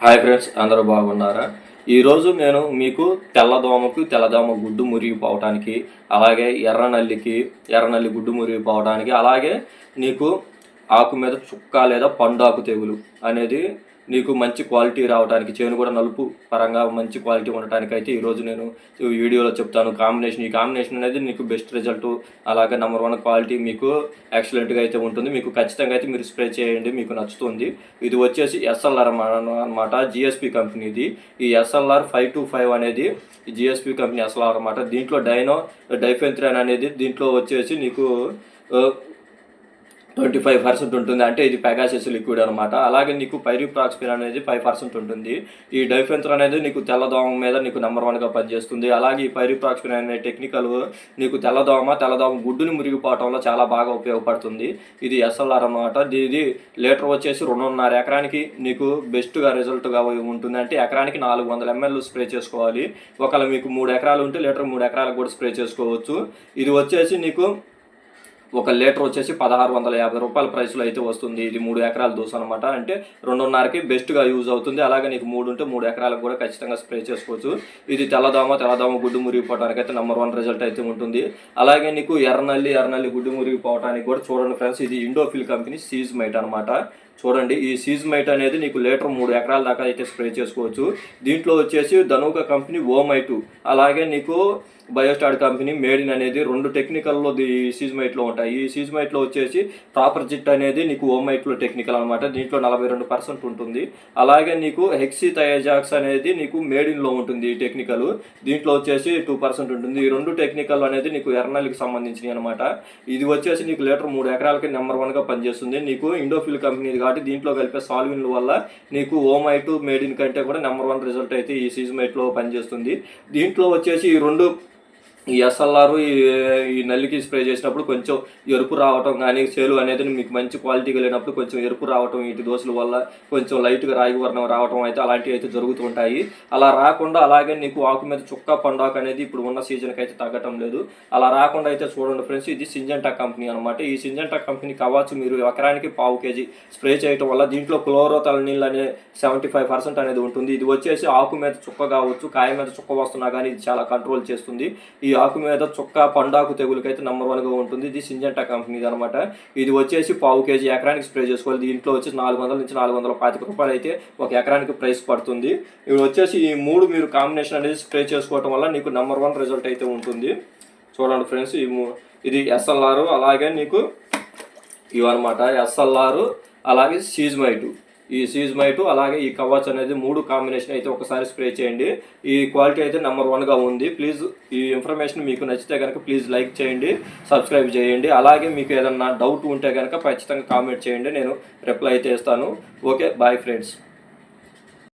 Hi friends, అందరూ బాగున్నారా? ఈరోజు నేను మీకు తెల్లదోమ గుడ్డు మురిగిపోవటానికి, అలాగే ఎర్రనల్లి గుడ్డు మురిగిపోవడానికి, అలాగే నీకు ఆకు మీద చుక్క లేదా పండాకు తెగులు అనేది నీకు మంచి క్వాలిటీ రావడానికి, చేను కూడా నలుపు పరంగా మంచి క్వాలిటీ ఉండటానికి అయితే ఈరోజు నేను ఈ వీడియోలో చెప్తాను. ఈ కాంబినేషన్ అనేది నీకు బెస్ట్ రిజల్ట్, అలాగే నెంబర్ 1 క్వాలిటీ మీకు ఎక్సలెంట్గా అయితే ఉంటుంది. మీకు ఖచ్చితంగా అయితే మీరు స్ప్రే చేయండి, మీకు నచ్చుతుంది. ఇది వచ్చేసి ఎస్ఎల్ఆర్ అనమాట, జిఎస్పి కంపెనీది. ఈ ఎస్ఎల్ఆర్ 525 అనేది జిఎస్పి కంపెనీ ఎస్ఎల్ఆర్ అనమాట. దీంట్లో డైఫెన్థ్రిన్ అనేది దీంట్లో వచ్చేసి నీకు 25% ఉంటుంది. అంటే ఇది పెగాసస్ లిక్విడ్ అనమాట. అలాగే నీకు పైరిప్రాక్సిన్ అనేది 5% ఉంటుంది. ఈ డైఫెన్థ్రిన్ అనేది నీకు తెల్లదోమ మీద నీకు నెంబర్ 1గా పనిచేస్తుంది. అలాగే ఈ పైరిప్రాక్సిన్ అనే టెక్నికల్ నీకు తెల్లదోమ గుడ్డుని మురిగిపోవటంలో చాలా బాగా ఉపయోగపడుతుంది. ఇది ఎస్ఎల్ఆర్ అనమాట. ఇది లీటర్ వచ్చేసి 2.5 ఎకరానికి నీకు బెస్ట్గా రిజల్ట్గా ఉంటుంది. అంటే ఎకరానికి 400 ml స్ప్రే చేసుకోవాలి. ఒకవేళ మీకు 3 ఎకరాలు ఉంటే లీటర్ 3 ఎకరాలకు కూడా స్ప్రే చేసుకోవచ్చు. ఇది వచ్చేసి నీకు 1 లీటర్ వచ్చేసి 1650 రూపాయల ప్రైస్లో అయితే వస్తుంది. ఇది 3 ఎకరాల దోస అనమాట. అంటే 2.5కి బెస్ట్గా యూజ్ అవుతుంది. అలాగే నీకు 3 ఉంటే 3 ఎకరాలకు కూడా ఖచ్చితంగా స్ప్రే చేసుకోవచ్చు. ఇది తెల్లదోమ గుడ్డు మురిగిపోవడానికి అయితే నెంబర్ 1 రిజల్ట్ అయితే ఉంటుంది. అలాగే నీకు ఎర్రనల్లి గుడ్డు మురిగిపోవడానికి కూడా చూడండి ఫ్రెండ్స్, ఇది ఇండోఫిల్ కంపెనీ సీజ్మైట్ అనమాట. చూడండి, ఈ సీజ్మైట్ అనేది నీకు లీటర్ 3 ఎకరాల దాకా అయితే స్ప్రే చేసుకోవచ్చు. దీంట్లో వచ్చేసి ధనుక కంపెనీ ఓమైటు, అలాగే నీకు బయోస్టార్ కంపెనీ మేడిన్ అనేది 2 టెక్నికల్లో ఈ సీజ్మైట్లో ఉంటాయి. ఈ సీజ్మైట్లో వచ్చేసి ప్రాపర్ జిట్ అనేది నీకు ఓమైట్లో టెక్నికల్ అనమాట. దీంట్లో 42% ఉంటుంది. అలాగే నీకు హెక్సీథయాజాక్స్ అనేది నీకు మేడిన్లో ఉంటుంది ఈ టెక్నికల్. దీంట్లో వచ్చేసి 2% ఉంటుంది. ఈ 2 టెక్నికల్ అనేది నీకు ఎర్రనల్లికి సంబంధించినవి అనమాట. ఇది వచ్చేసి నీకు లీటర్ 3 ఎకరాలకి నెంబర్ 1గా పనిచేస్తుంది. నీకు ఇండోఫిల్ కంపెనీది కాబట్టి దీంట్లో కలిపే సాల్విన్ల వల్ల నీకు ఓమైటు మేడిన్ కంటే కూడా నెంబర్ 1 రిజల్ట్ అయితే ఈ సీజ్మైట్లో పనిచేస్తుంది. దీంట్లో వచ్చేసి ఈ ఎస్ఎల్ఆర్ ఈ నల్లికి స్ప్రే చేసినప్పుడు కొంచెం ఎరుపు రావటం కానీ, సేలు అనేది మీకు మంచి క్వాలిటీ కలిగినప్పుడు కొంచెం ఎరుపు రావటం, వీటి దోసుల వల్ల కొంచెం లైట్గా రాగి వర్ణం రావటం అయితే అలాంటివి అయితే జరుగుతూ ఉంటాయి. అలా రాకుండా, అలాగే నీకు ఆకు మీద చుక్క పండాకు అనేది ఇప్పుడు ఉన్న సీజన్కి అయితే తగ్గటం లేదు. అలా రాకుండా అయితే చూడండి ఫ్రెండ్స్, ఇది సింజెంటా కంపెనీ అనమాట. ఈ సింజెంటా కంపెనీ కావచ్చు మీరు ఎకరానికి 1/4 kg స్ప్రే చేయటం వల్ల దీంట్లో క్లోరోథలనిల్ అనే 75% అనేది ఉంటుంది. ఇది వచ్చేసి ఆకు మీద చుక్క కావచ్చు, కాయ మీద చుక్క వస్తున్నా కానీ ఇది చాలా కంట్రోల్ చేస్తుంది. ఈ ఆకు మీద చుక్క పండాకు తెగులకైతే నెంబర్ 1గా ఉంటుంది. ఇది సింజెంటా కంపెనీది అనమాట. ఇది వచ్చేసి 1/4 kg ఎకరానికి స్ప్రే చేసుకోవాలి. దీంట్లో వచ్చేసి 400 నుంచి 425 రూపాయలు అయితే ఒక ఎకరానికి ప్రైస్ పడుతుంది. ఇవి వచ్చేసి ఈ 3 మీరు కాంబినేషన్ అనేది స్ప్రే చేసుకోవటం వల్ల నీకు నెంబర్ 1 రిజల్ట్ అయితే ఉంటుంది. చూడండి ఫ్రెండ్స్, ఇది ఎస్ఎల్ఆర్, అలాగే నీకు ఇవన్నమాట ఎస్ఎల్ఆర్, అలాగే ఈ సీజ్మైటు అలాగే ఈ కవచ్ అనేది 3 కాంబినేషన్ అయితే ఒకసారి స్ప్రే చేయండి. ఈ క్వాలిటీ అయితే నెంబర్ 1గా ఉంది. ప్లీజ్ ఈ ఇన్ఫర్మేషన్ మీకు నచ్చితే కనుక ప్లీజ్ లైక్ చేయండి, సబ్స్క్రైబ్ చేయండి. అలాగే మీకు ఏదన్నా డౌట్ ఉంటే కనుక ఖచ్చితంగా కామెంట్ చేయండి, నేను రిప్లై అయితే ఇస్తాను. Okay, bye friends.